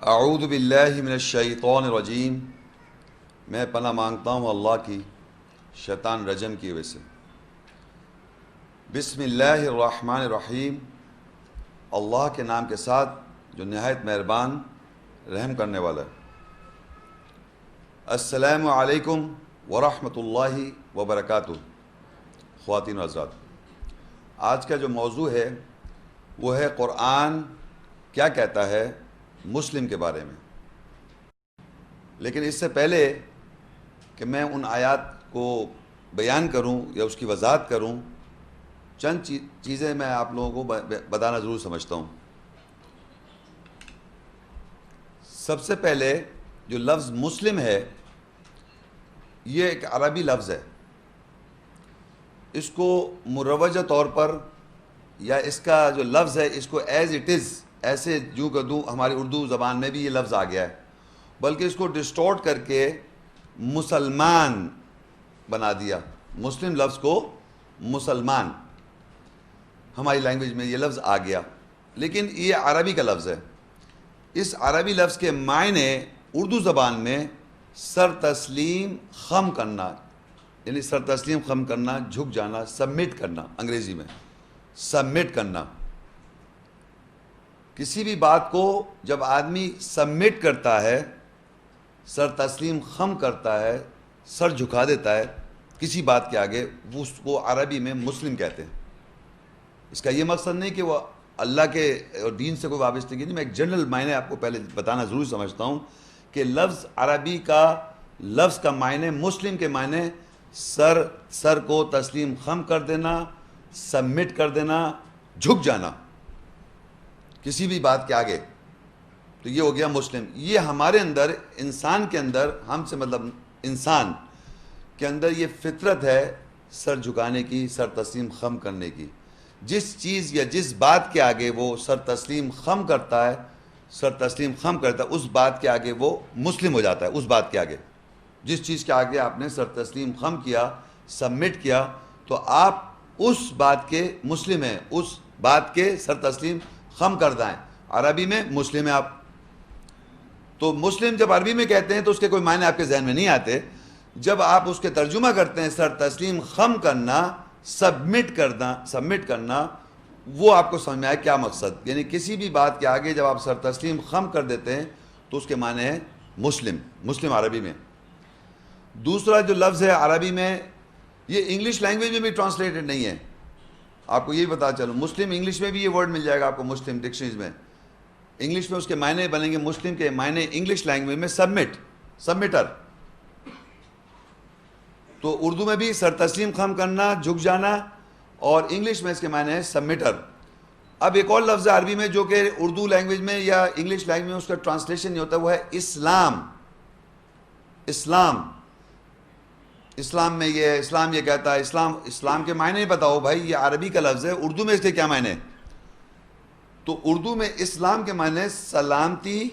اعوذ باللہ من الشیطان الرجیم، میں پناہ مانگتا ہوں اللہ کی شیطان رجم کی وجہ سے۔ بسم اللہ الرحمن الرحیم، اللہ کے نام کے ساتھ جو نہایت مہربان رحم کرنے والا ہے۔ السلام علیکم ورحمۃ اللہ وبرکاتہ۔ خواتین و حضرات، آج کا جو موضوع ہے وہ ہے قرآن کیا کہتا ہے مسلم کے بارے میں۔ لیکن اس سے پہلے کہ میں ان آیات کو بیان کروں یا اس کی وضاحت کروں، چند چیزیں میں آپ لوگوں کو بتانا ضرور سمجھتا ہوں۔ سب سے پہلے جو لفظ مسلم ہے یہ ایک عربی لفظ ہے۔ اس کو مروجہ طور پر یا اس کا جو لفظ ہے اس کو ایز اٹ از، ایسے جو کہ دوں ہماری اردو زبان میں بھی یہ لفظ آ گیا ہے، بلکہ اس کو ڈسٹورٹ کر کے مسلمان بنا دیا۔ مسلم لفظ کو مسلمان ہماری لینگویج میں یہ لفظ آ گیا، لیکن یہ عربی کا لفظ ہے۔ اس عربی لفظ کے معنی اردو زبان میں سر تسلیم خم کرنا، یعنی سر تسلیم خم کرنا، جھک جانا، سبمٹ کرنا، انگریزی میں سبمٹ کرنا۔ کسی بھی بات کو جب آدمی سبمٹ کرتا ہے، سر تسلیم خم کرتا ہے، سر جھکا دیتا ہے کسی بات کے آگے، وہ اس کو عربی میں مسلم کہتے ہیں۔ اس کا یہ مقصد نہیں کہ وہ اللہ کے اور دین سے کوئی وابستگی نہیں، میں ایک جنرل معنی آپ کو پہلے بتانا ضرور سمجھتا ہوں کہ لفظ عربی کا لفظ کا معنی مسلم کے معنی سر کو تسلیم خم کر دینا، سبمٹ کر دینا، جھک جانا کسی بھی بات کے آگے، تو یہ ہو گیا مسلم۔ یہ ہمارے اندر، انسان کے اندر، ہم سے مطلب انسان کے اندر یہ فطرت ہے سر جھکانے کی، سر تسلیم خم کرنے کی۔ جس چیز یا جس بات کے آگے وہ سر تسلیم خم کرتا ہے، سر تسلیم خم کرتا ہے، اس بات کے آگے وہ مسلم ہو جاتا ہے۔ اس بات کے آگے، جس چیز کے آگے آپ نے سر تسلیم خم کیا، سبمٹ کیا، تو آپ اس بات کے مسلم ہیں، اس بات کے سر تسلیم خم کردہ ہیں۔ عربی میں مسلم ہیں آپ۔ تو مسلم جب عربی میں کہتے ہیں تو اس کے کوئی معنی آپ کے ذہن میں نہیں آتے۔ جب آپ اس کے ترجمہ کرتے ہیں سر تسلیم خم کرنا، سبمٹ کرنا، وہ آپ کو سمجھ میں آئے کیا مقصد، یعنی کسی بھی بات کے آگے جب آپ سر تسلیم خم کر دیتے ہیں تو اس کے معنی ہے مسلم عربی میں۔ دوسرا جو لفظ ہے عربی میں، یہ انگلش لینگویج میں بھی ٹرانسلیٹڈ نہیں ہے۔ آپ کو یہ بتا چلوں، مسلم انگلش میں بھی یہ ورڈ مل جائے گا آپ کو، مسلم ڈکشنریز میں۔ انگلش میں اس کے معنی بنیں گے، مسلم کے معنی انگلش لینگویج میں سبمٹر۔ تو اردو میں بھی سر تسلیم خم کرنا، جھک جانا، اور انگلش میں اس کے معنی ہے سبمٹر۔ اب ایک اور لفظ ہے عربی میں جو کہ اردو لینگویج میں یا انگلش لینگویج میں اس کا ٹرانسلیشن نہیں ہوتا، وہ ہے اسلام۔ اسلام میں اسلام یہ کہتا ہے، اسلام کے معنی بتاؤ بھائی، یہ عربی کا لفظ ہے، اردو میں اس کے کیا معنی ہے؟ تو اردو میں اسلام کے معنی سلامتی،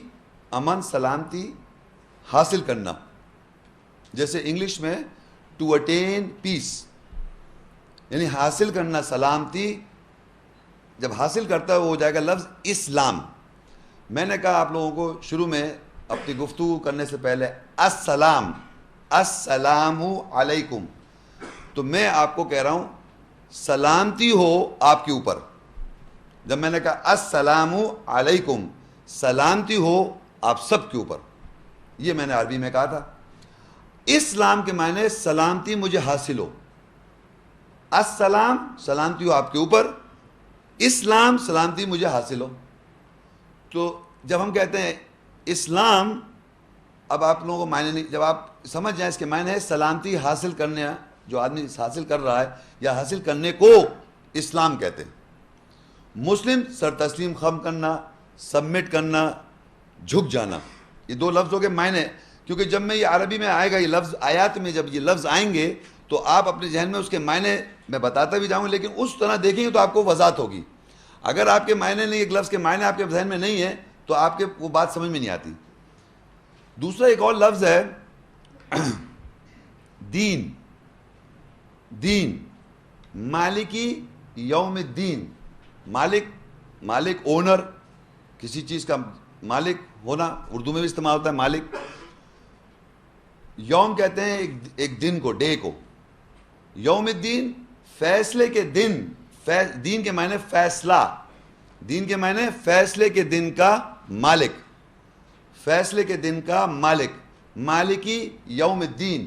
امن، سلامتی حاصل کرنا۔ جیسے انگلش میں ٹو اٹین پیس، یعنی حاصل کرنا سلامتی۔ جب حاصل کرتا ہے وہ ہو جائے گا لفظ اسلام۔ میں نے کہا آپ لوگوں کو شروع میں اپنی گفتگو کرنے سے پہلے السلام علیکم، تو میں آپ کو کہہ رہا ہوں سلامتی ہو آپ کے اوپر۔ جب میں نے کہا السلام علیکم، سلامتی ہو آپ سب کے اوپر، یہ میں نے عربی میں کہا تھا۔ اسلام کے معنی سلامتی مجھے حاصل ہو۔ السلام سلامتی ہو آپ کے اوپر، اسلام سلامتی مجھے حاصل ہو۔ تو جب ہم کہتے ہیں اسلام، اب آپ لوگوں کو معنی نہیں، جب آپ سمجھ جائیں اس کے معنی ہے سلامتی حاصل کرنے، جو آدمی حاصل کر رہا ہے یا حاصل کرنے کو اسلام کہتے ہیں۔ مسلم سر تسلیم خم کرنا، سبمٹ کرنا، جھک جانا، یہ دو لفظوں کے معنی، کیونکہ جب میں یہ عربی میں آئے گا یہ لفظ، آیات میں جب یہ لفظ آئیں گے تو آپ اپنے ذہن میں اس کے معنی میں بتاتا بھی جاؤں، لیکن اس طرح دیکھیں گے تو آپ کو وضاحت ہوگی۔ اگر آپ کے معنی نہیں، ایک لفظ کے معنی آپ کے ذہن میں نہیں ہے تو آپ کے وہ بات سمجھ میں نہیں آتی۔ دوسرا ایک اور لفظ ہے دین، مالکی یوم الدین، مالک اونر، کسی چیز کا مالک ہونا اردو میں بھی استعمال ہوتا ہے مالک. یوم کہتے ہیں ایک دن کو, ڈے کو. یوم الدین فیصلے کے دن, دین کے معنی فیصلہ, دین کے معنی فیصلے کے دن کا مالک, فیصلے کے دن کا مالک, مالکی یوم الدین.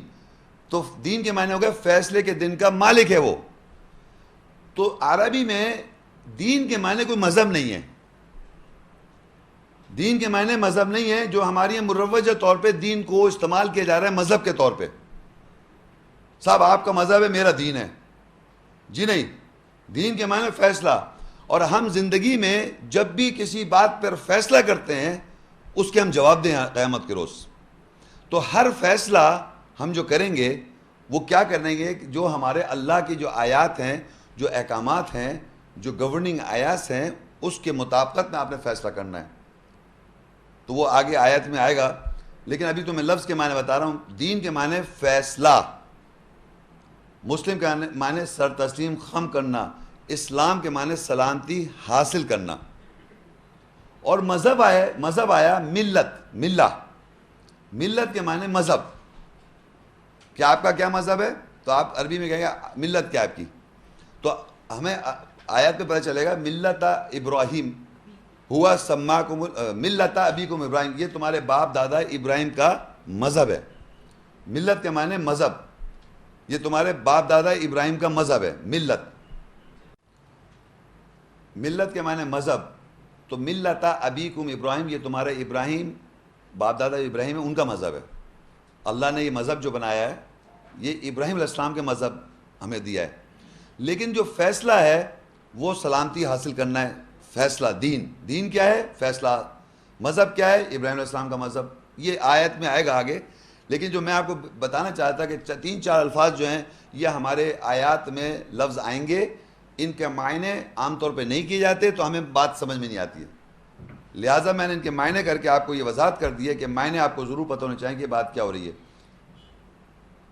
تو دین کے معنی ہو گئے فیصلے کے دن کا مالک ہے وہ. تو عربی میں دین کے معنی کوئی مذہب نہیں ہے, دین کے معنی مذہب نہیں ہے جو ہماری مروجہ طور پہ دین کو استعمال کیا جا رہا ہے مذہب کے طور پہ. صاحب آپ کا مذہب ہے, میرا دین ہے. جی نہیں, دین کے معنی فیصلہ. اور ہم زندگی میں جب بھی کسی بات پر فیصلہ کرتے ہیں اس کے ہم جواب دیں قیامت کے روز. تو ہر فیصلہ ہم جو کریں گے وہ کیا کریں گے, جو ہمارے اللہ کی جو آیات ہیں, جو احکامات ہیں, جو گورننگ آیات ہیں, اس کے مطابقت میں آپ نے فیصلہ کرنا ہے. تو وہ آگے آیت میں آئے گا, لیکن ابھی تو میں لفظ کے معنی بتا رہا ہوں. دین کے معنی فیصلہ, مسلم کے معنی سر تسلیم خم کرنا, اسلام کے معنی سلامتی حاصل کرنا. اور مذہب آیا ملت, ملہ, ملت کے معنی مذہب. کہ آپ کا کیا مذہب ہے, تو آپ عربی میں کہیں گے ملت کیا آپ کی. تو ہمیں آیت پہ پتہ چلے گا ملت ابراہیم ہوا سماکم ملت ابیکم ابراہیم, یہ تمہارے باپ دادا ابراہیم کا مذہب ہے. ملت کے معنی مذہب, یہ تمہارے باپ دادا ابراہیم کا مذہب ہے. ملت, ملت کے معنی مذہب. تو ملت ابیکم ابراہیم, یہ تمہارے ابراہیم باپ دادا ابراہیم ہے, ان کا مذہب ہے. اللہ نے یہ مذہب جو بنایا ہے یہ ابراہیم علیہ السلام کے مذہب ہمیں دیا ہے. لیکن جو فیصلہ ہے وہ سلامتی حاصل کرنا ہے. فیصلہ دین, دین کیا ہے فیصلہ, مذہب کیا ہے ابراہیم علیہ السلام کا مذہب. یہ آیت میں آئے گا آگے. لیکن جو میں آپ کو بتانا چاہتا کہ 3-4 الفاظ جو ہیں یہ ہمارے آیات میں لفظ آئیں گے, ان کے معنی عام طور پہ نہیں کیے جاتے تو ہمیں بات سمجھ میں نہیں آتی ہے. لہٰذا میں نے ان کے معنی کر کے آپ کو یہ وضاحت کر دی ہے کہ معنی آپ کو ضرور پتہ ہونا چاہیے کہ بات کیا ہو رہی ہے.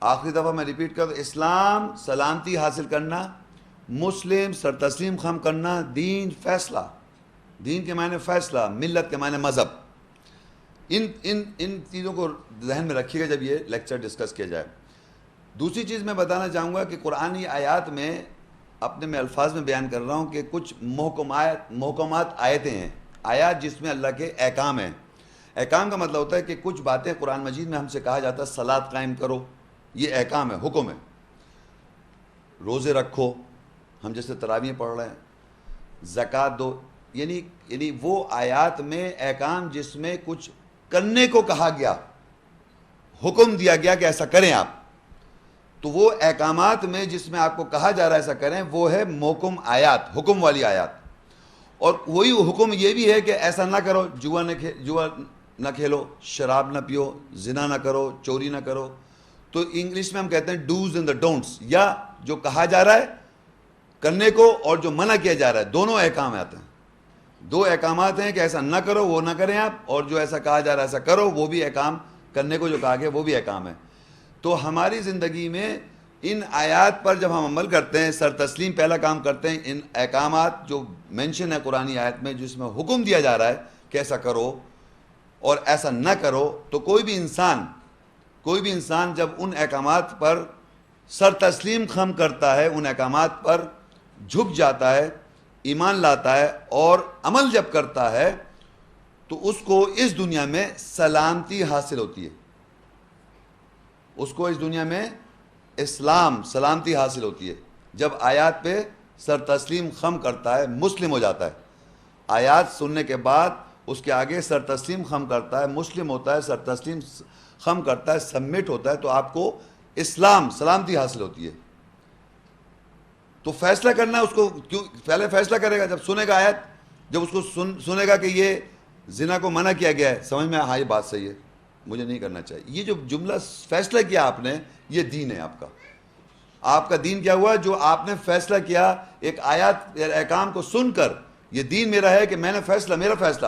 آخری دفعہ میں ریپیٹ کر دوں, اسلام سلامتی حاصل کرنا, مسلم سر تسلیم خم کرنا, دین فیصلہ, دین کے معنی فیصلہ, ملت کے معنی مذہب. ان چیزوں کو ذہن میں رکھیے گا جب یہ لیکچر ڈسکس کیا جائے. دوسری چیز میں بتانا چاہوں گا کہ قرآنی آیات میں اپنے میں الفاظ میں بیان کر رہا ہوں کہ کچھ محکمات آیتیں ہیں, آیات جس میں اللہ کے احکام ہیں. احکام کا مطلب ہوتا ہے کہ کچھ باتیں قرآن مجید میں ہم سے کہا جاتا ہے صلاۃ قائم کرو, یہ احکام ہے, حکم ہے. روزے رکھو, ہم جیسے تراویح پڑھ رہے ہیں, زکوٰۃ دو, یعنی وہ آیات میں احکام جس میں کچھ کرنے کو کہا گیا, حکم دیا گیا کہ ایسا کریں آپ. تو وہ احکامات میں جس میں آپ کو کہا جا رہا ہے ایسا کریں وہ ہے محکم آیات, حکم والی آیات. اور وہی حکم یہ بھی ہے کہ ایسا نہ کرو, جوا نہ کھیلو, شراب نہ پیو, زنا نہ کرو, چوری نہ کرو. تو انگلش میں ہم کہتے ہیں ڈوز اینڈ دا ڈونٹس, یا جو کہا جا رہا ہے کرنے کو اور جو منع کیا جا رہا ہے, دونوں احکام آتے ہیں. 2 احکامات ہیں کہ ایسا نہ کرو وہ نہ کریں آپ, اور جو ایسا کہا جا رہا ہے ایسا کرو, وہ بھی احکام, کرنے کو جو کہا گیا وہ بھی احکام ہے. تو ہماری زندگی میں ان آیات پر جب ہم عمل کرتے ہیں, سر تسلیم پہلا کام کرتے ہیں, ان احکامات جو مینشن ہے قرآنی آیت میں جس میں حکم دیا جا رہا ہے کہ ایسا کرو اور ایسا نہ کرو, تو کوئی بھی انسان جب ان احکامات پر سر تسلیم خم کرتا ہے, ان احکامات پر جھک جاتا ہے, ایمان لاتا ہے اور عمل جب کرتا ہے, تو اس کو اس دنیا میں سلامتی حاصل ہوتی ہے. اس کو اس دنیا میں اسلام سلامتی حاصل ہوتی ہے جب آیات پہ سر تسلیم خم کرتا ہے, مسلم ہو جاتا ہے. آیات سننے کے بعد اس کے آگے سر تسلیم خم کرتا ہے, مسلم ہوتا ہے, سر تسلیم خم کرتا ہے, سبمٹ ہوتا ہے, تو آپ کو اسلام سلامتی حاصل ہوتی ہے. تو فیصلہ کرنا, اس کو کیوں پہلے فیصلہ کرے گا جب سنے گا آیت, جب اس کو سنے گا کہ یہ زنا کو منع کیا گیا ہے, سمجھ میں ہاں یہ بات صحیح ہے, مجھے نہیں کرنا چاہیے. یہ جو جملہ فیصلہ کیا آپ نے, یہ دین ہے آپ کا. آپ کا دین کیا ہوا, جو آپ نے فیصلہ کیا ایک آیات احکام کو سن کر, یہ دین میرا ہے کہ میں نے فیصلہ, میرا فیصلہ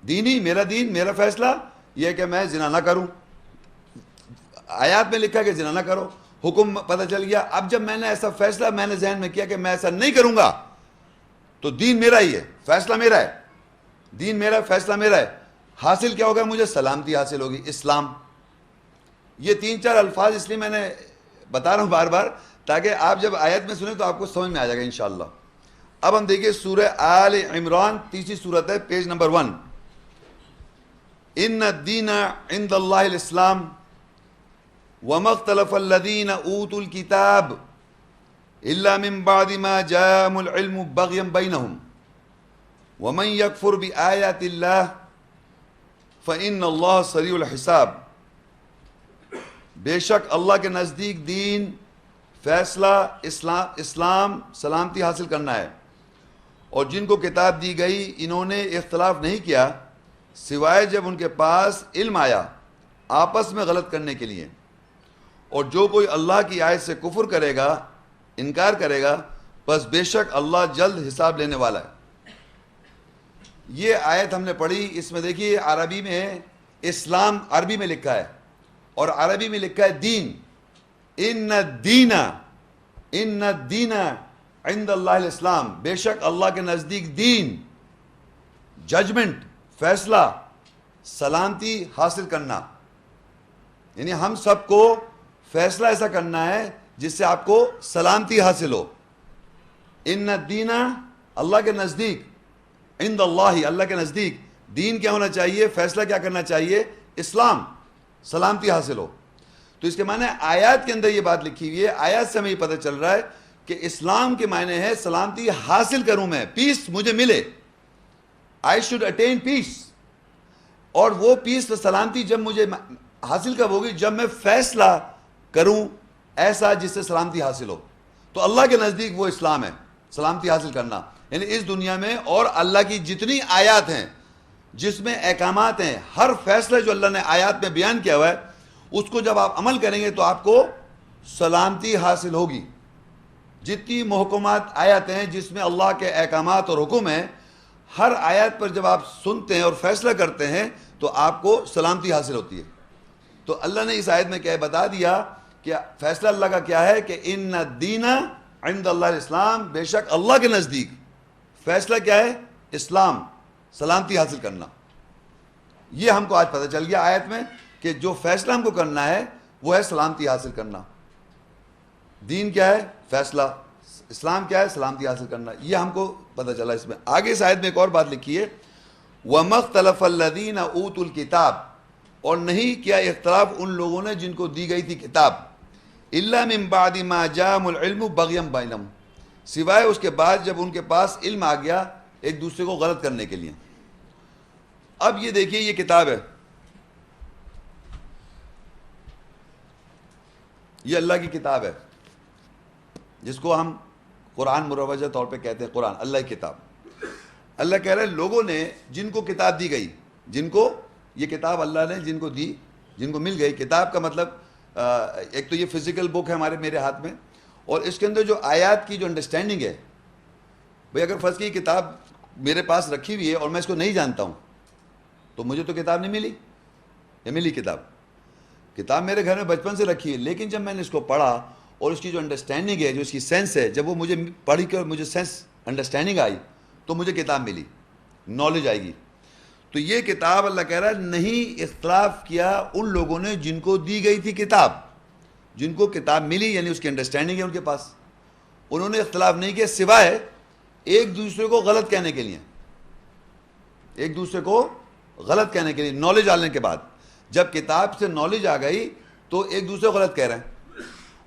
دینی, میرا دین, میرا فیصلہ یہ ہے کہ میں زنا نہ کروں. آیات میں لکھا کہ زنا نہ کرو, حکم پتہ چل گیا. اب جب میں نے ایسا فیصلہ میں نے ذہن میں کیا کہ میں ایسا نہیں کروں گا, تو دین میرا ہی ہے, فیصلہ میرا ہے, دین میرا ہے, فیصلہ میرا ہے. حاصل کیا ہوگا مجھے؟ سلامتی حاصل ہوگی، اسلام. یہ 3-4 الفاظ اس لیے میں نے بتا رہا ہوں بار بار تاکہ آپ جب آیت میں سنیں تو آپ کو سمجھ میں آ جائے گا انشاءاللہ. اب ہم دیکھیے سورہ آل عمران، تیسری سورت ہے، پیج نمبر 1. ان الدین عند اللہ الاسلام وما اختلف الذین اوتوا الکتاب الا من بعد ما جاءهم العلم بغیا بینہم ومن یکفر بآیات اللہ فإن اللہ سریع الحساب. بے شک اللہ کے نزدیک دین، فیصلہ، اسلام سلامتی حاصل کرنا ہے، اور جن کو کتاب دی گئی انہوں نے اختلاف نہیں کیا سوائے جب ان کے پاس علم آیا آپس میں غلط کرنے کے لیے. اور جو کوئی اللہ کی آیت سے کفر کرے گا، انکار کرے گا، بس بے شک اللہ جلد حساب لینے والا ہے. یہ آیت ہم نے پڑھی، اس میں دیکھیے عربی میں اسلام عربی میں لکھا ہے اور عربی میں لکھا ہے دین. ان الدین عند اللہ الاسلام، بے شک اللہ کے نزدیک دین، ججمنٹ، فیصلہ، سلامتی حاصل کرنا. یعنی ہم سب کو فیصلہ ایسا کرنا ہے جس سے آپ کو سلامتی حاصل ہو. ان الدین، اللہ کے نزدیک، عند اللہ، اللہ کے نزدیک دین کیا ہونا چاہیے، فیصلہ کیا کرنا چاہیے؟ اسلام، سلامتی حاصل ہو. تو اس کے معنی آیات کے اندر یہ بات لکھی ہوئی ہے. آیات سے ہمیں یہ پتہ چل رہا ہے کہ اسلام کے معنی ہے سلامتی حاصل کروں میں، پیس مجھے ملے. I should attain peace. اور وہ پیس و سلامتی جب مجھے حاصل کب ہوگی؟ جب میں فیصلہ کروں ایسا جس سے سلامتی حاصل ہو. تو اللہ کے نزدیک وہ اسلام ہے، سلامتی حاصل کرنا. یعنی اس دنیا میں اور اللہ کی جتنی آیات ہیں جس میں احکامات ہیں، ہر فیصلہ جو اللہ نے آیات میں بیان کیا ہوا ہے اس کو جب آپ عمل کریں گے تو آپ کو سلامتی حاصل ہوگی. جتنی محکمات آیات ہیں جس میں اللہ کے احکامات اور حکم ہیں، ہر آیات پر جب آپ سنتے ہیں اور فیصلہ کرتے ہیں تو آپ کو سلامتی حاصل ہوتی ہے. تو اللہ نے اس آیت میں کیا بتا دیا کہ فیصلہ اللہ کا کیا ہے کہ ان الدین عند اللہ الاسلام، بے شک اللہ کے نزدیک فیصلہ کیا ہے؟ اسلام، سلامتی حاصل کرنا. یہ ہم کو آج پتہ چل گیا آیت میں کہ جو فیصلہ ہم کو کرنا ہے وہ ہے سلامتی حاصل کرنا. دین کیا ہے؟ فیصلہ. اسلام کیا ہے؟ سلامتی حاصل کرنا. یہ ہم کو پتہ چلا اس میں. آگے اس آیت میں ایک اور بات لکھی ہے، وَمَا اخْتَلَفَ الَّذِينَ أُوتُوا الْكِتَابَ، اور نہیں کیا اختلاف ان لوگوں نے جن کو دی گئی تھی کتاب، إِلَّا مِن بَعْدِ مَا جَاءَهُمُ الْعِلْمُ بَغْيًا بَيْنَهُمْ، سوائے اس کے بعد جب ان کے پاس علم آ گیا ایک دوسرے کو غلط کرنے کے لیے. اب یہ دیکھیے یہ کتاب ہے، یہ اللہ کی کتاب ہے جس کو ہم قرآن مروجہ طور پہ کہتے ہیں. قرآن اللہ کی کتاب. اللہ کہہ رہے ہیں لوگوں نے جن کو کتاب دی گئی، جن کو یہ کتاب اللہ نے جن کو دی، جن کو مل گئی. کتاب کا مطلب ایک تو یہ فزیکل بک ہے میرے ہاتھ میں، اور اس کے اندر جو آیات کی جو انڈرسٹینڈنگ ہے، بھئی اگر فرض کی کتاب میرے پاس رکھی ہوئی ہے اور میں اس کو نہیں جانتا ہوں تو مجھے تو کتاب نہیں ملی. یہ ملی کتاب. کتاب میرے گھر میں بچپن سے رکھی ہے، لیکن جب میں نے اس کو پڑھا اور اس کی جو انڈرسٹینڈنگ ہے، جو اس کی سینس ہے، جب وہ مجھے پڑھی کے اور مجھے سینس انڈرسٹینڈنگ آئی تو مجھے کتاب ملی، نالج آئے گی. تو یہ کتاب اللہ کہہ رہا ہے نہیں اختلاف کیا ان لوگوں نے جن کو دی گئی تھی کتاب، جن کو کتاب ملی، یعنی اس کی انڈرسٹینڈنگ ہے ان کے پاس، انہوں نے اختلاف نہیں کیا سوائے ایک دوسرے کو غلط کہنے کے لیے. ایک دوسرے کو غلط کہنے کے لیے، نالج آنے کے بعد جب کتاب سے نالج آ گئی تو ایک دوسرے کو غلط کہہ رہے ہیں.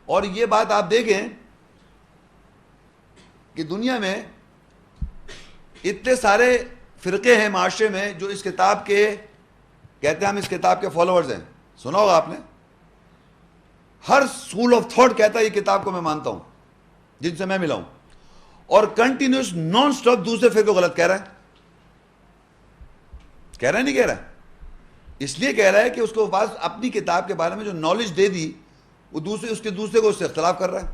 اور یہ بات آپ دیکھیں کہ دنیا میں اتنے سارے فرقے ہیں معاشرے میں جو اس کتاب کے کہتے ہیں ہم اس کتاب کے فالوورز ہیں. سنا ہوگا آپ نے، ہر اسکول آف تھاٹ کہتا ہے یہ کتاب کو میں مانتا ہوں جن سے میں ملا ہوں، اور کنٹینیوس نان سٹاپ دوسرے فرقے کو غلط کہہ رہا ہے. کہہ رہا ہے نہیں کہہ رہا ہے؟ اس لیے کہہ رہا ہے کہ اس کو پاس اپنی کتاب کے بارے میں جو نالج دے دی وہ دوسرے کو اس سے اختلاف کر رہا ہے.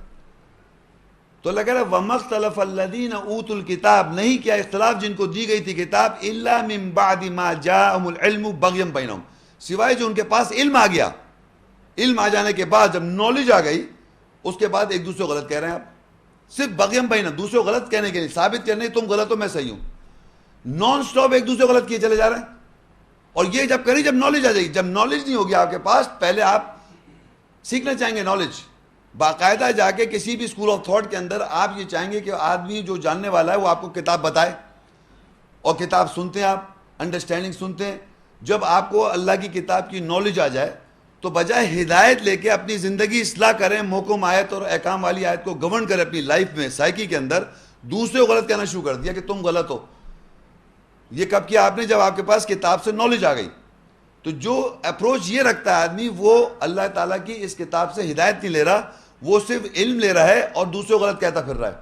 تو اللہ کہہ رہا ہے وَمَا اخْتَلَفَ الَّذِينَ أُوتُوا الْكِتَابَ، نہیں کیا اختلاف جن کو دی گئی تھی کتاب، إِلَّا مِن بَعْدِ مَا جَاءَهُمُ الْعِلْمُ بَغْيًا بَيْنَهُمْ، سوائے جو ان کے پاس علم آ گیا. علم آ جانے کے بعد جب نالج آ گئی اس کے بعد ایک دوسرے کو غلط کہہ رہے ہیں. آپ صرف بغیم بینم، دوسرے کو غلط کہنے کے لیے، ثابت کرنے تم غلط ہو میں صحیح ہوں، نان سٹاپ ایک دوسرے کو غلط کیے چلے جا رہے ہیں. اور یہ جب کریں جب نالج آ جائے گی. جب نالج نہیں ہوگی آپ کے پاس, پہلے آپ سیکھنا چاہیں گے نالج, باقاعدہ جا کے کسی بھی اسکول آف تھاٹ کے اندر آپ یہ چاہیں گے کہ آدمی جو جاننے والا ہے وہ آپ کو کتاب بتائے, اور کتاب سنتے ہیں آپ, انڈرسٹینڈنگ سنتے ہیں. جب آپ کو اللہ کی کتاب کی نالج آ جائے تو بجائے ہدایت لے کے اپنی زندگی اصلاح کریں, محکم آیت اور احکام والی آیت کو گورن کریں اپنی لائف میں, سائیکی کے اندر, دوسرے کو غلط کہنا شروع کر دیا کہ تم غلط ہو. یہ کب کیا آپ نے؟ جب آپ کے پاس کتاب سے نالج آ گئی. تو جو اپروچ یہ رکھتا ہے آدمی, وہ اللہ تعالیٰ کی اس کتاب سے ہدایت نہیں لے رہا, وہ صرف علم لے رہا ہے اور دوسرے کو غلط کہتا پھر رہا ہے.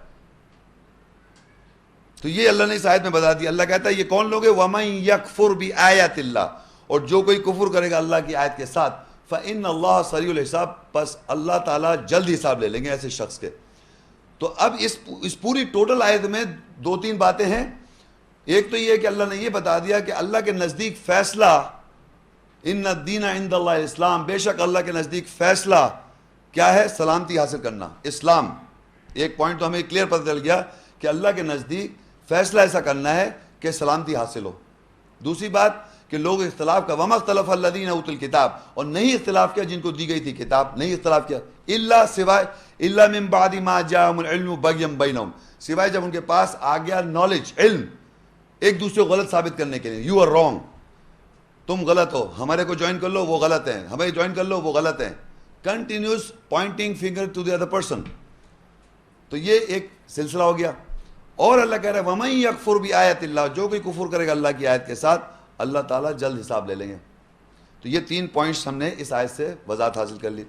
تو یہ اللہ نے اس آیت میں بتا دیا. اللہ کہتا ہے یہ کون لوگ ہیں؟ وَمَن يَكْفُرْ بِآيَاتِ اللَّهِ, اور جو کوئی کفر کرے گا اللہ کی آیت کے ساتھ, فَإِنَّ اللَّهَ سَرِيعُ الْحِسَابِ, پس اللہ تعالیٰ جلد حساب لے لیں گے ایسے شخص کے. تو اب اس پوری ٹوٹل آیت میں دو تین باتیں ہیں. ایک تو یہ کہ اللہ نے یہ بتا دیا کہ اللہ کے نزدیک فیصلہ, ان الدین عند اللہ الاسلام, بے شک اللہ کے نزدیک فیصلہ کیا ہے؟ سلامتی حاصل کرنا, اسلام. ایک پوائنٹ تو ہمیں کلیئر پتہ چل گیا کہ اللہ کے نزدیک فیصلہ ایسا کرنا ہے کہ سلامتی حاصل ہو. دوسری بات کہ لوگ اختلاف کا, وما اختلف الذین اوتوا الکتاب, اور نہیں اختلاف کیا جن کو دی گئی تھی کتاب, نہیں اختلاف کیا, الا سوائے, الا من بعد ما جاءهم العلم بغیا بینہم, سوائے جب ان کے پاس آ گیا نالج, علم, ایک دوسرے کو غلط ثابت کرنے کے لیے. یو آر رانگ, تم غلط ہو, ہمارے کو جوائن کر لو وہ غلط ہیں, ہمیں جوائن کر لو وہ غلط ہیں, continuous pointing finger to the other person. تو یہ ایک سلسلہ ہو گیا. اور اللہ کہہ رہا ہے وَمَن يَكْفُرْ بِآيَاتِ اللَّهِ, جو کوئی کفر کرے گا اللہ کی آیت کے ساتھ, اللہ تعالیٰ جلد حساب لے لیں گے. تو یہ تین پوائنٹس ہم نے اس آیت سے وضاحت حاصل کر لی.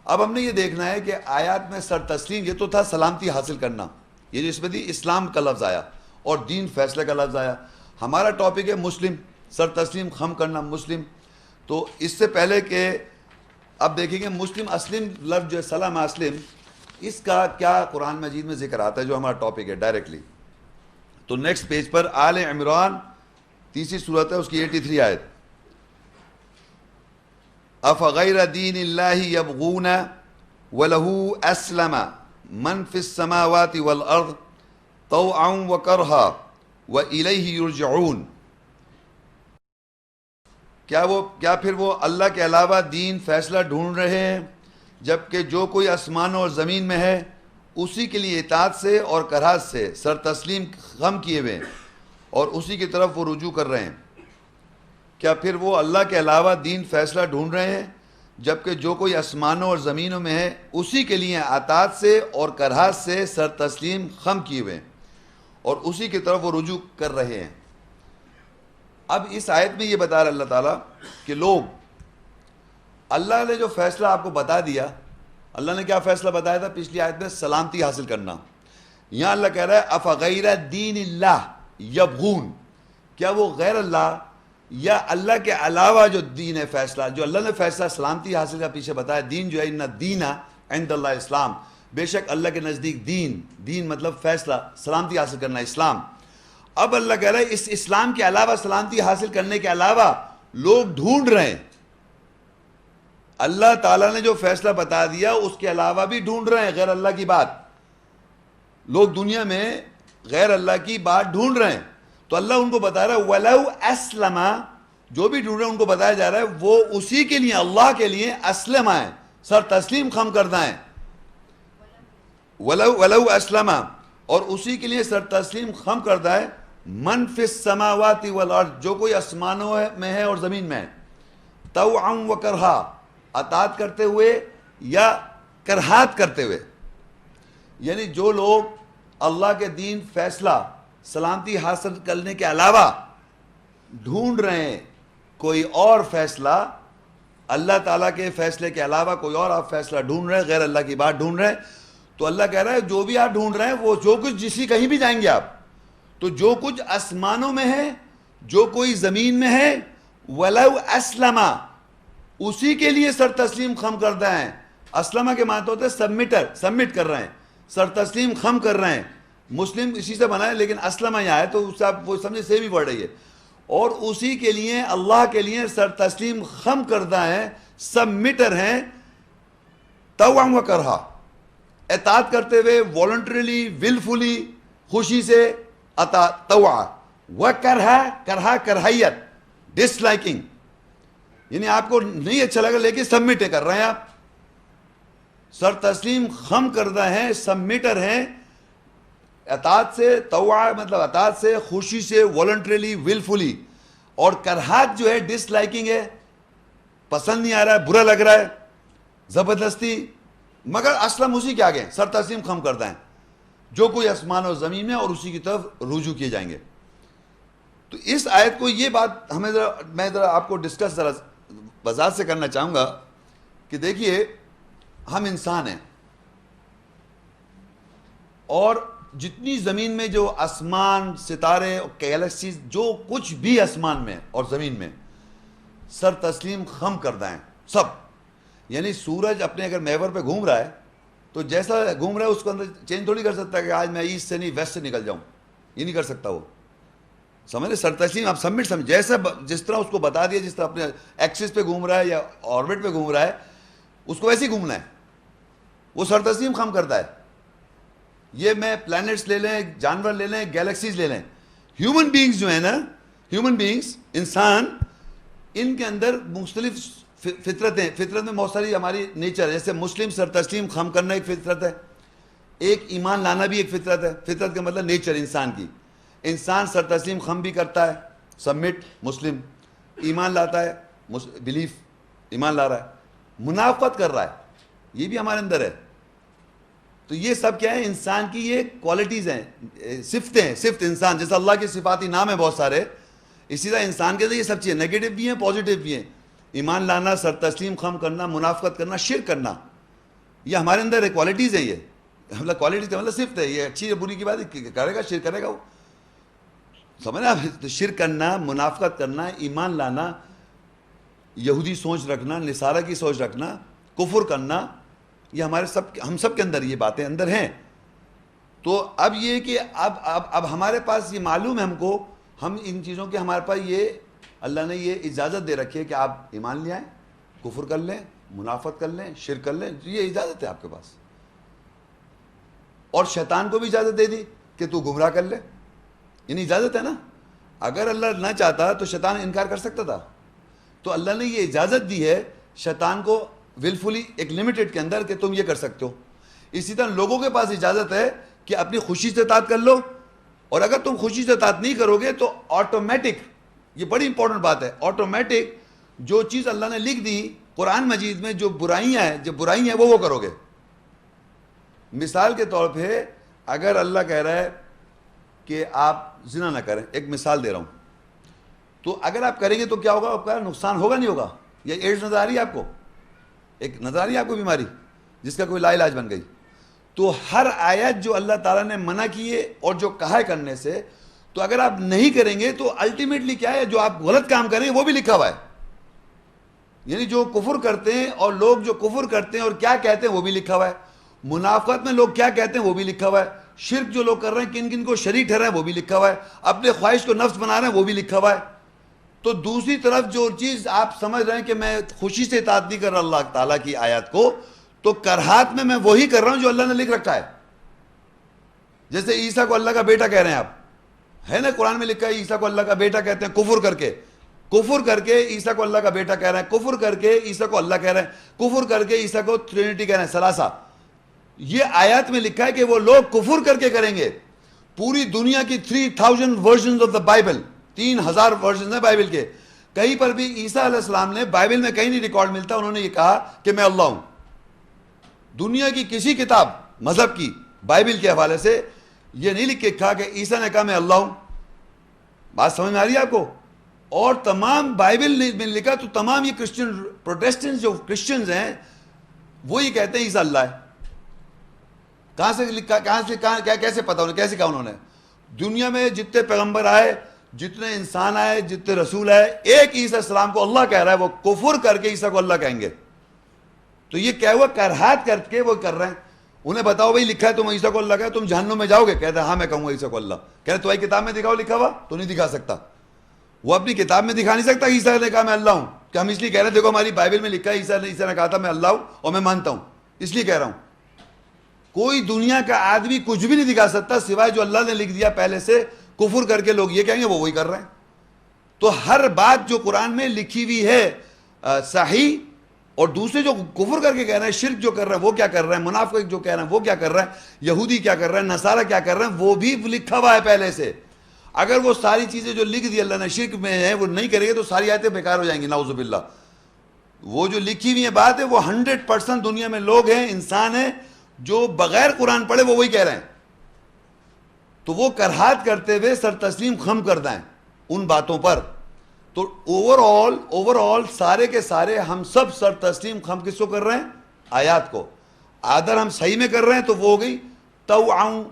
اب ہم نے یہ دیکھنا ہے کہ آیات میں سر تسلیم, یہ تو تھا سلامتی حاصل کرنا, یہ جو اس میں تھی اسلام کا لفظ آیا اور دین فیصلے کا لفظ آیا. ہمارا ٹاپک ہے مسلم, سر تسلیم خم کرنا, مسلم. تو اس سے پہلے کہ اب دیکھیں گے مسلم اسلم لفظ جو ہے سلام اسلم, اس کا کیا قرآن مجید میں ذکر آتا ہے جو ہمارا ٹاپک ہے ڈائریکٹلی. تو نیکسٹ پیج پر آل عمران تیسری صورت ہے, اس کی 83 آیت. افغیر دین اللہ یبغون ولہ اسلم من فی السماوات والارض طوعا وکرہا والیہ یرجعون. کیا پھر وہ اللہ کے علاوہ دین فیصلہ ڈھونڈ رہے ہیں جبکہ جو کوئی آسمان اور زمین میں ہے اسی کے لیے اطاعت سے اور کراہت سے سر تسلیم خم کیے ہوئے اور اسی کی طرف وہ رجوع کر رہے ہیں. کیا پھر وہ اللہ کے علاوہ دین فیصلہ ڈھونڈ رہے ہیں جبکہ جو کوئی آسمانوں اور زمینوں میں ہے اسی کے لیے اطاعت سے اور کراہت سے سر تسلیم خم کیے ہوئے اور اسی کی طرف وہ رجوع کر رہے ہیں. اب اس آیت میں یہ بتا رہا اللہ تعالیٰ کہ لوگ, اللہ نے جو فیصلہ آپ کو بتا دیا, اللہ نے کیا فیصلہ بتایا تھا پچھلی آیت میں؟ سلامتی حاصل کرنا. یہاں اللہ کہہ رہا ہے افغیر دین اللہ یبغون, کیا وہ غیر اللہ یا اللہ کے علاوہ جو دین ہے, فیصلہ جو اللہ نے فیصلہ سلامتی حاصل کا پیچھے بتایا, دین جو ہے ان الدین عند اللہ اسلام, بے شک اللہ کے نزدیک دین مطلب فیصلہ, سلامتی حاصل کرنا, اسلام. اب اللہ کہہ رہا ہے اس اسلام کے علاوہ, سلامتی حاصل کرنے کے علاوہ لوگ ڈھونڈ رہے ہیں. اللہ تعالیٰ نے جو فیصلہ بتا دیا اس کے علاوہ بھی ڈھونڈ رہے ہیں غیر اللہ کی بات. لوگ دنیا میں غیر اللہ کی بات ڈھونڈ رہے ہیں. تو اللہ ان کو بتا رہا ہے وَلَوْ أَسْلَمَا, جو بھی ڈھونڈ رہے ہیں ان کو بتایا جا رہا ہے وہ اسی کے لیے, اللہ کے لیے اسلم آئیں, سر تسلیم خم کردہ ہیں. وَلَوْ أَسْلَمَا, اور اسی کے لیے سر تسلیم خم کردہ ہے, من فی السماوات والارض, جو کوئی آسمانوں میں ہے اور زمین میں ہے, طوعا وکرہا, اطاعت کرتے ہوئے یا کرہات کرتے ہوئے. یعنی جو لوگ اللہ کے دین فیصلہ سلامتی حاصل کرنے کے علاوہ ڈھونڈ رہے ہیں کوئی اور فیصلہ, اللہ تعالیٰ کے فیصلے کے علاوہ کوئی اور آپ فیصلہ ڈھونڈ رہے ہیں, غیر اللہ کی بات ڈھونڈ رہے ہیں, تو اللہ کہہ رہا ہے جو بھی آپ ڈھونڈ رہے ہیں وہ جو کچھ, جسی کہیں بھی جائیں گے آپ, تو جو کچھ آسمانوں میں ہے, جو کوئی زمین میں ہے, وَلَوْ أَسْلَمَا, اسی کے لیے سر تسلیم خم کردہ ہیں. اسلمہ کے معنی ہوتے ہیں سبمٹ کر رہے ہیں, سر تسلیم خم کر رہے ہیں. مسلم اسی سے بنا ہے لیکن اسلمہ یہاں ہے تو اس سے آپ وہ سمجھے سیم ہی پڑھ رہی ہے. اور اسی کے لیے, اللہ کے لیے سر تسلیم خم کردہ ہیں, سبمٹر ہیں, طوعا وکرہا, اطاعت کرتے ہوئے, والنٹریلی, ولفلی, خوشی سے, طوعا وکرہا, کرہا کرہیت, ڈس لائکنگ, یعنی آپ کو نہیں اچھا لگا لیکن سبمٹ کر رہے ہیں آپ. سر تسلیم خم کردہ ہیں, سبمٹر ہیں, اطاعت سے, طوع مطلب اطاعت سے, خوشی سے, والنٹریلی, ولفلی. اور کرہات جو ہے ڈس لائکنگ ہے, پسند نہیں آ رہا ہے, برا لگ رہا ہے, زبردستی, مگر اسلم اسی کے آگے ہیں, سر تسلیم خم کردہ ہیں, جو کوئی آسمان و زمین میں, اور اسی کی طرف رجوع کیے جائیں گے. تو اس آیت کو یہ بات میں ذرا آپ کو ڈسکس ذرا وضاحت سے کرنا چاہوں گا کہ دیکھیے ہم انسان ہیں, اور جتنی زمین میں جو آسمان, ستارے, گیلیکسیز, جو کچھ بھی آسمان میں اور زمین میں, سر تسلیم خم کردہ ہیں سب. یعنی سورج اپنے اگر محور پہ گھوم رہا ہے تو جیسا گھوم رہا ہے اس کو اندر چینج تھوڑی کر سکتا ہے کہ آج میں ایسٹ سے نہیں ویسٹ سے نکل جاؤں, یہ نہیں کر سکتا وہ. سمجھ رہے, سر تسلیم آپ سبمٹ سمجھ, جیسا جس طرح اس کو بتا دیا, جس طرح اپنے ایکسس پہ گھوم رہا ہے یا آربٹ پہ گھوم رہا ہے, اس کو ویسے ہی گھومنا ہے, وہ سر تسلیم خم کرتا ہے. یہ میں پلانٹس لے لیں, جانور لے لیں, گیلیکسیز لے لیں, ہیومن بینگز جو ہیں نا, ہیومن بینگز, انسان, ان کے اندر مختلف فطرتیں, فطرت میں بہت ساری ہماری نیچر ہے. جیسے مسلم سر تسلیم خم کرنا ایک فطرت ہے, ایک ایمان لانا بھی ایک فطرت ہے. فطرت کا مطلب نیچر انسان کی. انسان سر تسلیم خم بھی کرتا ہے, سبمٹ مسلم, ایمان لاتا ہے, بلیف, ایمان لا رہا ہے, منافقت کر رہا ہے, یہ بھی ہمارے اندر ہے. تو یہ سب کیا ہے, انسان کی یہ کوالٹیز ہیں, صفتیں ہیں, صفت انسان, جیسا اللہ کے صفاتی نام ہیں بہت سارے, اسی طرح انسان کے اندر یہ سب چیزیں نیگیٹو بھی ہیں, پازیٹیو بھی ہیں. ایمان لانا, سر تسلیم خم کرنا, منافقت کرنا, شرک کرنا, یہ ہمارے اندر ہے, کوالٹیز ہیں. یہ مطلب کوالٹیز کا مطلب صفت ہے, یہ اچھی ہے بری کی بات کرے گا, شرک کرے گا وہ. سمجھنا آپ, شرک کرنا, منافقت کرنا, ایمان لانا, یہودی سوچ رکھنا, نصارہ کی سوچ رکھنا, کفر کرنا, یہ ہمارے ہم سب کے اندر یہ باتیں اندر ہیں. تو اب یہ کہ اب ہمارے پاس یہ معلوم ہے ہم کو, ہم ان چیزوں کے ہمارے پاس یہ اللہ نے یہ اجازت دے رکھی ہے کہ آپ ایمان لے آئیں, کفر کر لیں, منافقت کر لیں, شرک کر لیں, یہ اجازت ہے آپ کے پاس. اور شیطان کو بھی اجازت دے دی کہ تو گمراہ کر لے, یعنی اجازت ہے نا. اگر اللہ نہ چاہتا تو شیطان انکار کر سکتا تھا. تو اللہ نے یہ اجازت دی ہے شیطان کو ولفلی, ایک لمیٹڈ کے اندر, کہ تم یہ کر سکتے ہو. اسی طرح لوگوں کے پاس اجازت ہے کہ اپنی خوشی سے اطاعت کر لو, اور اگر تم خوشی سے اطاعت نہیں کرو گے تو آٹومیٹک, یہ بڑی امپورٹنٹ بات ہے, آٹومیٹک جو چیز اللہ نے لکھ دی قرآن مجید میں, جو برائیاں ہیں, جو برائی ہیں وہ کرو گے. مثال کے طور پہ اگر اللہ کہہ رہا ہے کہ آپ زنا نہ کریں, ایک مثال دے رہا ہوں, تو اگر آپ کریں گے تو کیا ہوگا, آپ کا نقصان ہوگا نہیں ہوگا. یہ ایڈز نظر آ رہی ہے آپ کو, ایک نظر آ رہی ہے آپ کو بیماری جس کا کوئی لا علاج بن گئی. تو ہر آیت جو اللہ تعالیٰ نے منع کی ہے اور جو کہا ہے کرنے سے, تو اگر آپ نہیں کریں گے تو الٹیمیٹلی کیا ہے, جو آپ غلط کام کریں گے وہ بھی لکھا ہوا ہے. یعنی جو کفر کرتے ہیں, اور لوگ جو کفر کرتے ہیں اور کیا کہتے ہیں وہ بھی لکھا ہوا ہے. منافقت میں لوگ کیا کہتے ہیں وہ بھی لکھا ہوا ہے. شرک جو لوگ کر رہے ہیں, کن کن کو شریک ٹھہرا ہے وہ بھی لکھا ہوا ہے. اپنے خواہش کو نفس بنا رہے ہیں وہ بھی لکھا ہوا ہے. تو دوسری طرف جو چیز آپ سمجھ رہے ہیں کہ میں خوشی سے اطاعت نہیں کر رہا اللہ تعالیٰ کی آیات کو, تو کرہات میں وہی کر رہا ہوں جو اللہ نے لکھ رکھا ہے. جیسے عیسیٰ کو اللہ کا بیٹا کہہ رہے ہیں آپ, ہے نا, قرآن میں لکھا ہے عیسیٰ کو اللہ کا بیٹا کہتے ہیں, کفر کر کے عیسیٰ کو اللہ کا بیٹا کہہ رہے ہیں, کفر کر کے عیسیٰ کو اللہ کہہ رہے ہیں, کفر کر کے عیسیٰ کو ٹرینٹی کہہ رہے ہیں, ثلاثہ. یہ آیات میں لکھا ہے کہ وہ لوگ کفر کر کے کریں گے. پوری دنیا کی 3000 versions of the Bible, 3000 versions ہیں بائبل کے. کہیں پر بھی عیسیٰ علیہ السلام نے, بائبل میں کہیں نہیں ریکارڈ ملتا انہوں نے یہ کہا کہ میں اللہ ہوں. دنیا کی کسی کتاب مذہب کی بائبل کے حوالے سے یہ نہیں لکھ کے کہا کہ عیسیٰ نے کہا میں اللہ ہوں. بات سمجھ میں آ رہی ہے آپ کو؟ اور تمام بائبل میں لکھا تو تمام یہ کرسچن پروٹیسٹنٹ جو کرسچنز ہیں وہ یہ کہتے ہیں عیسیٰ اللہ ہے. کہاں سے لکھا, کیسے پتا انہیں, کیسے کہا انہوں نے؟ دنیا میں جتنے پیغمبر آئے, جتنے انسان آئے, جتنے رسول آئے, ایک عیسیٰ السلام کو اللہ کہہ رہا ہے, وہ کفر کر کے عیسیٰ کو اللہ کہیں گے. تو یہ کیا ہوا, کرہات کر کے وہ کر رہے ہیں. انہیں بتاؤ بھائی لکھا ہے تم عیسیٰ کو اللہ کہا, تم جہنم میں جاؤ گے؟ کہتے ہیں ہاں میں کہوں گا عیسیٰ کو اللہ. کہہ رہے تمہاری کتاب میں دکھاؤ لکھا ہوا, تو نہیں دکھا سکتا. وہ اپنی کتاب میں دکھا نہیں سکتا عیسیٰ نے کہا میں اللہ ہوں, کہ ہم اس لیے کہہ رہے ہیں دیکھو ہماری بائبل میں لکھا ہے عیسیٰ نے کہا تھا میں اللہ ہوں اور میں مانتا ہوں, اس لیے کہہ رہا ہوں. کوئی دنیا کا آدمی کچھ بھی نہیں دکھا سکتا سوائے جو اللہ نے لکھ دیا پہلے سے. کفر کر کے لوگ یہ کہیں گے وہ وہی کر رہے ہیں. تو ہر بات جو قرآن میں لکھی ہوئی ہے صحیح اور دوسرے جو کفر کر کے کہہ رہے ہیں, شرک جو کر رہے ہیں وہ کیا کر رہے ہیں, منافق جو کہہ رہے ہیں وہ کیا کر رہے ہیں, یہودی کیا کر رہے ہیں, نصارہ کیا کر رہے ہیں, وہ بھی لکھا ہوا ہے پہلے سے. اگر وہ ساری چیزیں جو لکھ دی اللہ نے شرک میں ہیں وہ نہیں کرے گے تو ساری آیتیں بیکار ہو جائیں گی, نعوذ باللہ. وہ جو لکھی ہوئی ہے بات ہے وہ 100% دنیا میں لوگ ہیں, انسان ہیں جو بغیر قرآن پڑھے وہ وہی کہہ رہے ہیں. تو وہ کرہات کرتے ہوئے سر تسلیم خم کر دیں ان باتوں پر. تو اوور آل سارے کے سارے ہم سب سر تسلیم خم کس کو کر رہے ہیں, آیات کو. اگر ہم صحیح میں کر رہے ہیں تو وہ ہو گئی طوعاً,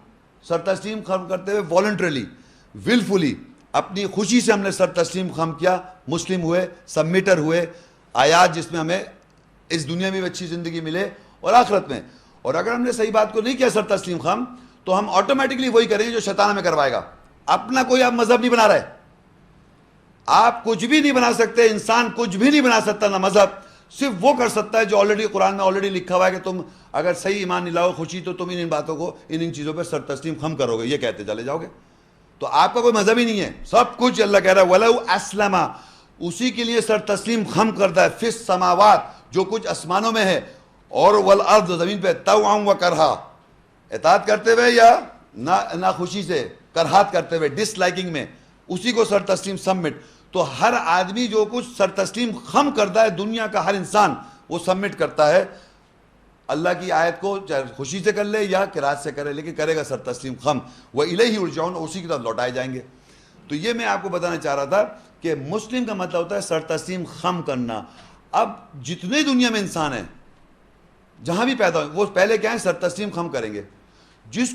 سر تسلیم خم کرتے ہوئے والنٹریلی, ولفلی, اپنی خوشی سے ہم نے سر تسلیم خم کیا, مسلم ہوئے, سبمیٹر ہوئے آیات جس میں ہمیں اس دنیا میں بھی اچھی زندگی ملے اور آخرت میں. اور اگر ہم نے صحیح بات کو نہیں کیا سر تسلیم خم تو ہم آٹومیٹکلی وہی کریں گے جو شیطان ہمیں کروائے گا. اپنا کوئی آپ مذہب نہیں بنا رہے, آپ کچھ بھی نہیں بنا سکتے, انسان کچھ بھی نہیں بنا سکتا نہ مذہب, صرف وہ کر سکتا ہے جو آلریڈی قرآن میں آلریڈی لکھا ہوا ہے کہ تم اگر صحیح ایمان نہیں لاؤ خوشی تو تم ان باتوں کو ان چیزوں پہ سر تسلیم خم کرو گے, یہ کہتے چلے جاؤ گے. تو آپ کا کوئی مذہب ہی نہیں ہے, سب کچھ اللہ کہہ رہا ہے وَلَوْ أَسْلَمَ, اسی کے لیے سر تسلیم خم کرتا ہے, فِي السَّمَاوَاتِ, جو کچھ آسمانوں میں ہے, اور وَالْأَرْضِ, زمین پہ, طَوْعًا وَكَرْہًا, اطاعت کرتے ہوئے یا نہ خوشی سے, کرہات کرتے ہوئے, ڈس لائکنگ میں, اسی کو سر تسلیم سبمٹ. تو ہر آدمی جو کچھ سر تسلیم خم کرتا ہے, دنیا کا ہر انسان وہ سبمٹ کرتا ہے اللہ کی آیت کو, چاہے خوشی سے کر لے یا کرہات سے کرے, لیکن کرے گا سر تسلیم خم. وَإِلَيْهِ يُرْجَعُونَ, اسی کی طرف لوٹائے جائیں گے. تو یہ میں آپ کو بتانا چاہ رہا تھا کہ مسلم کا مطلب ہوتا ہے سر تسلیم خم کرنا. اب جتنے دنیا میں انسان ہیں جہاں بھی پیدا ہوئے وہ پہلے کیا ہے, سر تسلیم خم کریں گے. جس